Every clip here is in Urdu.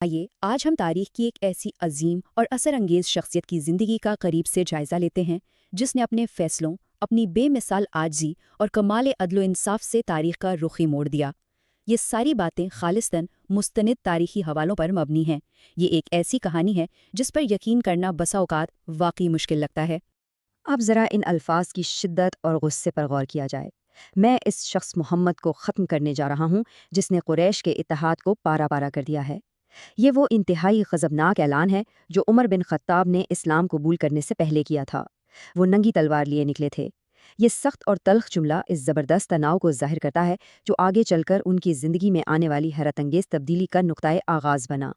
آئیے آج ہم تاریخ کی ایک ایسی عظیم اور اثر انگیز شخصیت کی زندگی کا قریب سے جائزہ لیتے ہیں جس نے اپنے فیصلوں، اپنی بے مثال عاجزی اور کمال عدل و انصاف سے تاریخ کا رخ ہی موڑ دیا۔ یہ ساری باتیں خالصتاً مستند تاریخی حوالوں پر مبنی ہیں۔ یہ ایک ایسی کہانی ہے جس پر یقین کرنا بسا اوقات واقعی مشکل لگتا ہے۔ اب ذرا ان الفاظ کی شدت اور غصے پر غور کیا جائے۔ میں اس شخص محمد کو ختم کرنے جا رہا ہوں جس نے قریش کے اتحاد کو پارا پارا کر دیا ہے۔ یہ وہ انتہائی غضبناک اعلان ہے جو عمر بن خطاب نے اسلام قبول کرنے سے پہلے کیا تھا۔ وہ ننگی تلوار لیے نکلے تھے۔ یہ سخت اور تلخ جملہ اس زبردست تناؤ کو ظاہر کرتا ہے جو آگے چل کر ان کی زندگی میں آنے والی حیرت انگیز تبدیلی کا نقطۂ آغاز بنا۔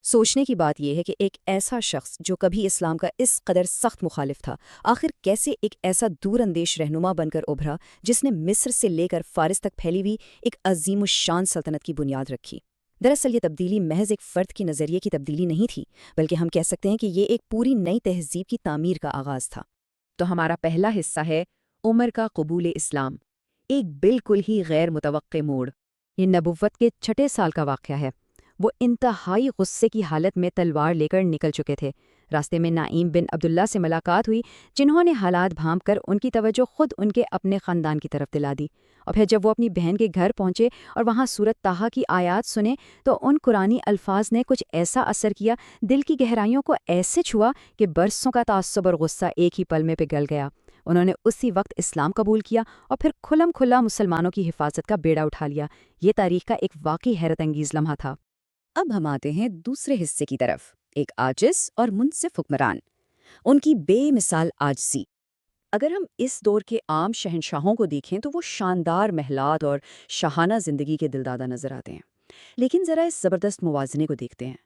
سوچنے کی بات یہ ہے کہ ایک ایسا شخص جو کبھی اسلام کا اس قدر سخت مخالف تھا، آخر کیسے ایک ایسا دور اندیش رہنما بن کر ابھرا جس نے مصر سے لے کر فارس تک پھیلی ہوئی ایک عظیم الشان سلطنت کی بنیاد رکھی۔ دراصل یہ تبدیلی محض ایک فرد کی نظریے کی تبدیلی نہیں تھی، بلکہ ہم کہہ سکتے ہیں کہ یہ ایک پوری نئی تہذیب کی تعمیر کا آغاز تھا۔ تو ہمارا پہلا حصہ ہے عمر کا قبول اسلام، ایک بالکل ہی غیر متوقع موڑ۔ یہ نبوت کے 6 سال کا واقعہ ہے۔ وہ انتہائی غصے کی حالت میں تلوار لے کر نکل چکے تھے۔ راستے میں نعیم بن عبداللہ سے ملاقات ہوئی جنہوں نے حالات بھانپ کر ان کی توجہ خود ان کے اپنے خاندان کی طرف دلا دی، اور پھر جب وہ اپنی بہن کے گھر پہنچے اور وہاں سورت طٰہٰ کی آیات سنے تو ان قرآنی الفاظ نے کچھ ایسا اثر کیا، دل کی گہرائیوں کو ایسے چھوا کہ برسوں کا تعصب اور غصہ ایک ہی پل میں پگھل گیا۔ انہوں نے اسی وقت اسلام قبول کیا اور پھر کھلم کھلا مسلمانوں کی حفاظت کا بیڑا اٹھا لیا۔ یہ تاریخ کا ایک واقعی حیرت انگیز لمحہ تھا۔ اب ہم آتے ہیں دوسرے حصے کی طرف، ایک عاجز اور منصف حکمران، ان کی بے مثال عاجزی۔ اگر ہم اس دور کے عام شہنشاہوں کو دیکھیں تو وہ شاندار محلات اور شاہانہ زندگی کے دلدادہ نظر آتے ہیں، لیکن ذرا اس زبردست موازنے کو دیکھتے ہیں۔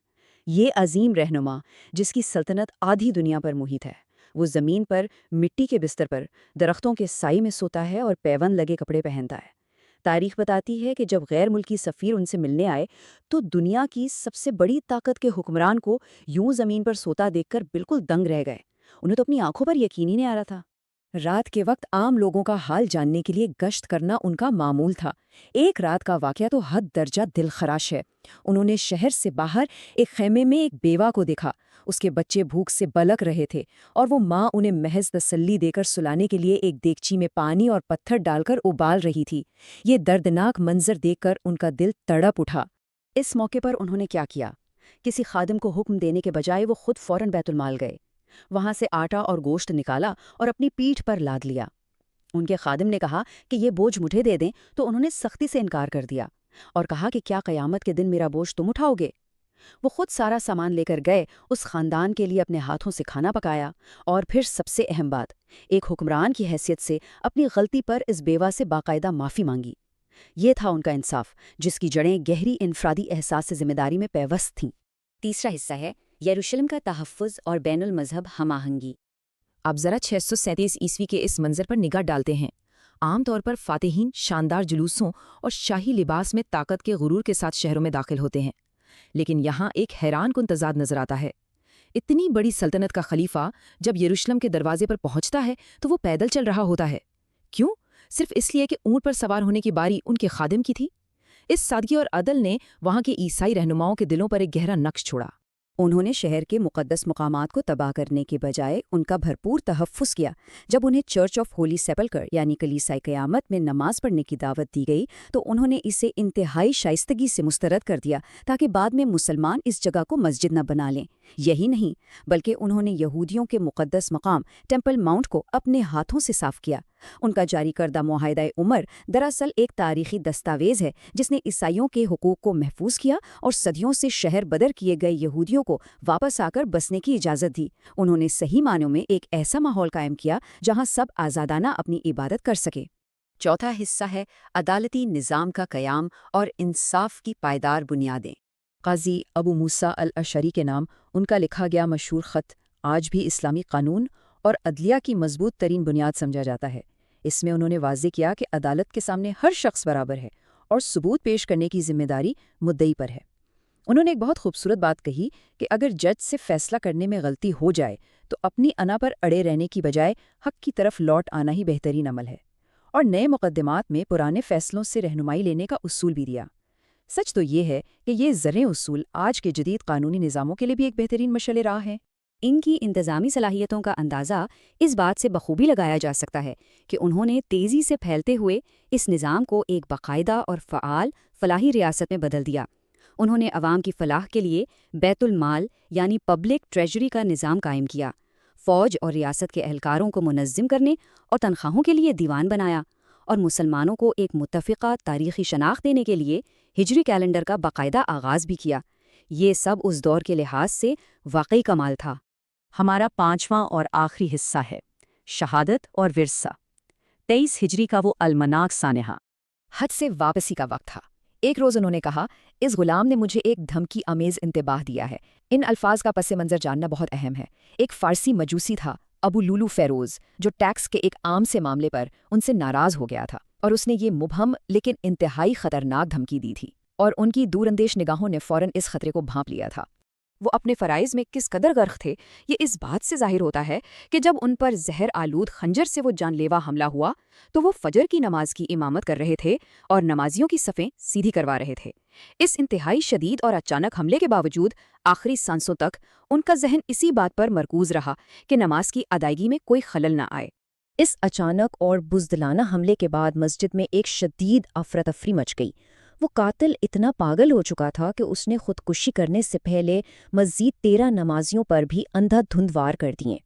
یہ عظیم رہنما جس کی سلطنت آدھی دنیا پر محیط ہے، وہ زمین پر مٹی کے بستر پر درختوں کے سائے میں سوتا ہے اور پیوند لگے کپڑے پہنتا ہے۔ تاریخ بتاتی ہے کہ جب غیر ملکی سفیر ان سے ملنے آئے تو دنیا کی سب سے بڑی طاقت کے حکمران کو یوں زمین پر سوتا دیکھ کر بالکل دنگ رہ گئے۔ انہیں تو اپنی آنکھوں پر یقین ہی نہیں آ رہا تھا۔ رات کے وقت عام لوگوں کا حال جاننے کے لیے گشت کرنا ان کا معمول تھا۔ ایک رات کا واقعہ تو حد درجہ دل خراش ہے۔ انہوں نے شہر سے باہر ایک خیمے میں ایک بیوہ کو دیکھا۔ اس کے بچے بھوک سے بلک رہے تھے اور وہ ماں انہیں محض تسلی دے کر سلانے کے لیے ایک دیگچی میں پانی اور پتھر ڈال کر ابال رہی تھی۔ یہ دردناک منظر دیکھ کر ان کا دل تڑپ اٹھا۔ اس موقع پر انہوں نے کیا کیا؟ کسی خادم کو حکم دینے کے بجائے وہ خود فوراً بیت المال گئے، وہاں سے آٹا اور گوشت نکالا اور اپنی پیٹھ پر لاد لیا۔ ان کے خادم نے کہا کہ یہ بوجھ مجھے دے دیں تو انہوں نے سختی سے انکار کر دیا اور کہا کہ کیا قیامت کے دن میرا بوجھ تم اٹھاؤ گے؟ وہ خود سارا سامان لے کر گئے، اس خاندان کے لیے اپنے ہاتھوں سے کھانا پکایا، اور پھر سب سے اہم بات، ایک حکمران کی حیثیت سے اپنی غلطی پر اس بیوہ سے باقاعدہ معافی مانگی۔ یہ تھا ان کا انصاف جس کی جڑیں گہری انفرادی احساس سے ذمہ داری میں پیوست تھیں۔ تیسرا حصہ ہے یروشلم کا تحفظ اور بین المذہب ہم آہنگی۔ اب ذرا 637 کے اس منظر پر نگاہ ڈالتے ہیں۔ عام طور پر فاتحین شاندار جلوسوں اور شاہی لباس میں طاقت کے غرور کے ساتھ شہروں میں داخل ہوتے ہیں، لیکن یہاں ایک حیران کن تضاد نظر آتا ہے۔ اتنی بڑی سلطنت کا خلیفہ جب یروشلم کے دروازے پر پہنچتا ہے تو وہ پیدل چل رہا ہوتا ہے۔ کیوں؟ صرف اس لیے کہ اونٹ پر سوار ہونے کی باری ان کے خادم کی تھی؟ اس سادگی اور عدل نے وہاں کے عیسائی رہنماؤں کے دلوں پر ایک گہرا نقش چھوڑا۔ انہوں نے شہر کے مقدس مقامات کو تباہ کرنے کے بجائے ان کا بھرپور تحفظ کیا۔ جب انہیں چرچ آف ہولی سیپلکر یعنی کلیسائے قیامت میں نماز پڑھنے کی دعوت دی گئی تو انہوں نے اسے انتہائی شائستگی سے مسترد کر دیا تاکہ بعد میں مسلمان اس جگہ کو مسجد نہ بنا لیں۔ یہی نہیں بلکہ انہوں نے یہودیوں کے مقدس مقام ٹیمپل ماؤنٹ کو اپنے ہاتھوں سے صاف کیا۔ ان کا جاری کردہ معاہدہ عمر دراصل ایک تاریخی دستاویز ہے جس نے عیسائیوں کے حقوق کو محفوظ کیا اور صدیوں سے شہر بدر کیے گئے یہودیوں کو واپس آ کر بسنے کی اجازت دی۔ انہوں نے صحیح معنوں میں ایک ایسا ماحول قائم کیا جہاں سب آزادانہ اپنی عبادت کر سکے۔ چوتھا حصہ ہے عدالتی نظام کا قیام اور انصاف کی پائیدار بنیادیں۔ قاضی ابو موسیٰ الاشعری کے نام ان کا لکھا گیا مشہور خط آج بھی اسلامی قانون اور عدلیہ کی مضبوط ترین بنیاد سمجھا جاتا ہے۔ اس میں انہوں نے واضح کیا کہ عدالت کے سامنے ہر شخص برابر ہے اور ثبوت پیش کرنے کی ذمہ داری مدعی پر ہے۔ انہوں نے ایک بہت خوبصورت بات کہی کہ اگر جج سے فیصلہ کرنے میں غلطی ہو جائے تو اپنی انا پر اڑے رہنے کی بجائے حق کی طرف لوٹ آنا ہی بہترین عمل ہے، اور نئے مقدمات میں پرانے فیصلوں سے رہنمائی لینے کا اصول بھی دیا۔ سچ تو یہ ہے کہ یہ زرعی اصول آج کے جدید قانونی نظاموں کے لیے بھی ایک بہترین مشعل راہ ہے۔ ان کی انتظامی صلاحیتوں کا اندازہ اس بات سے بخوبی لگایا جا سکتا ہے کہ انہوں نے تیزی سے پھیلتے ہوئے اس نظام کو ایک باقاعدہ اور فعال فلاحی ریاست میں بدل دیا۔ انہوں نے عوام کی فلاح کے لیے بیت المال یعنی پبلک ٹریجری کا نظام قائم کیا، فوج اور ریاست کے اہلکاروں کو منظم کرنے اور تنخواہوں کے لیے دیوان بنایا، اور مسلمانوں کو ایک متفقہ تاریخی شناخت دینے کے لیے ہجری کیلنڈر کا باقاعدہ آغاز بھی کیا۔ یہ سب اس دور کے لحاظ سے واقعی کمال تھا۔ ہمارا 5واں اور آخری حصہ ہے شہادت اور ورثہ۔ 23 ہجری کا وہ المناک سانحہ۔ حج سے واپسی کا وقت تھا۔ ایک روز انہوں نے کہا، اس غلام نے مجھے ایک دھمکی آمیز انتباہ دیا ہے۔ ان الفاظ کا پس منظر جاننا بہت اہم ہے۔ ایک فارسی مجوسی تھا، ابو لولو فیروز، جو ٹیکس کے ایک عام سے معاملے پر ان سے ناراض ہو گیا تھا، اور اس نے یہ مبہم لیکن انتہائی خطرناک دھمکی دی تھی، اور ان کی دور اندیش نگاہوں نے فوراً اس خطرے کو بھانپ لیا تھا۔ وہ اپنے فرائض میں کس قدر غرق تھے یہ اس بات سے ظاہر ہوتا ہے کہ جب ان پر زہر آلود خنجر سے وہ جان لیوا حملہ ہوا تو وہ فجر کی نماز کی امامت کر رہے تھے اور نمازیوں کی صفیں سیدھی کروا رہے تھے۔ اس انتہائی شدید اور اچانک حملے کے باوجود آخری سانسوں تک ان کا ذہن اسی بات پر مرکوز رہا کہ نماز کی ادائیگی میں کوئی خلل نہ آئے۔ اس اچانک اور بزدلانہ حملے کے بعد مسجد میں ایک شدید افراتفری مچ گئی۔ وہ قاتل اتنا پاگل ہو چکا تھا کہ اس نے خودکشی کرنے سے پہلے مزید 13 نمازیوں پر بھی اندھا دھند وار کر دیے۔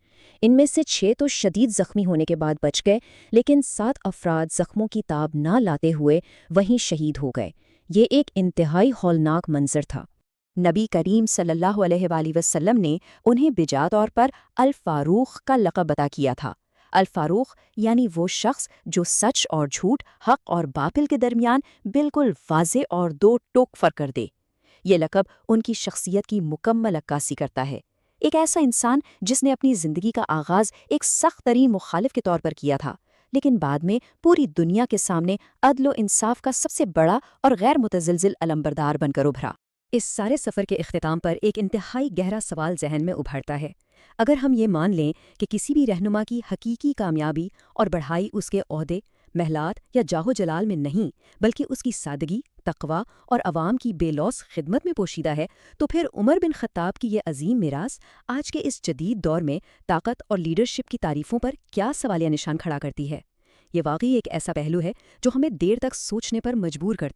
ان میں سے 6 تو شدید زخمی ہونے کے بعد بچ گئے، لیکن 7 افراد زخموں کی تاب نہ لاتے ہوئے وہیں شہید ہو گئے۔ یہ ایک انتہائی ہولناک منظر تھا۔ نبی کریم صلی اللہ علیہ وآلہ وسلم نے انہیں بجا طور پر الفاروق کا لقب عطا کیا تھا۔ الفاروق یعنی وہ شخص جو سچ اور جھوٹ، حق اور باطل کے درمیان بالکل واضح اور دو ٹوک فرق کر دے۔ یہ لقب ان کی شخصیت کی مکمل عکاسی کرتا ہے۔ ایک ایسا انسان جس نے اپنی زندگی کا آغاز ایک سخت ترین مخالف کے طور پر کیا تھا، لیکن بعد میں پوری دنیا کے سامنے عدل و انصاف کا سب سے بڑا اور غیر متزلزل علمبردار بن کر ابھرا۔ اس سارے سفر کے اختتام پر ایک انتہائی گہرا سوال ذہن میں ابھرتا ہے۔ اگر ہم یہ مان لیں کہ کسی بھی رہنما کی حقیقی کامیابی اور بڑھائی اس کے عہدے، محلات یا جاہ و جلال میں نہیں بلکہ اس کی سادگی، تقویٰ اور عوام کی بے لوث خدمت میں پوشیدہ ہے، تو پھر عمر بن خطاب کی یہ عظیم میراث آج کے اس جدید دور میں طاقت اور لیڈرشپ کی تعریفوں پر کیا سوالیہ نشان کھڑا کرتی ہے؟ یہ واقعی ایک ایسا پہلو ہے جو ہمیں دیر تک سوچنے پر مجبور کرتا ہے۔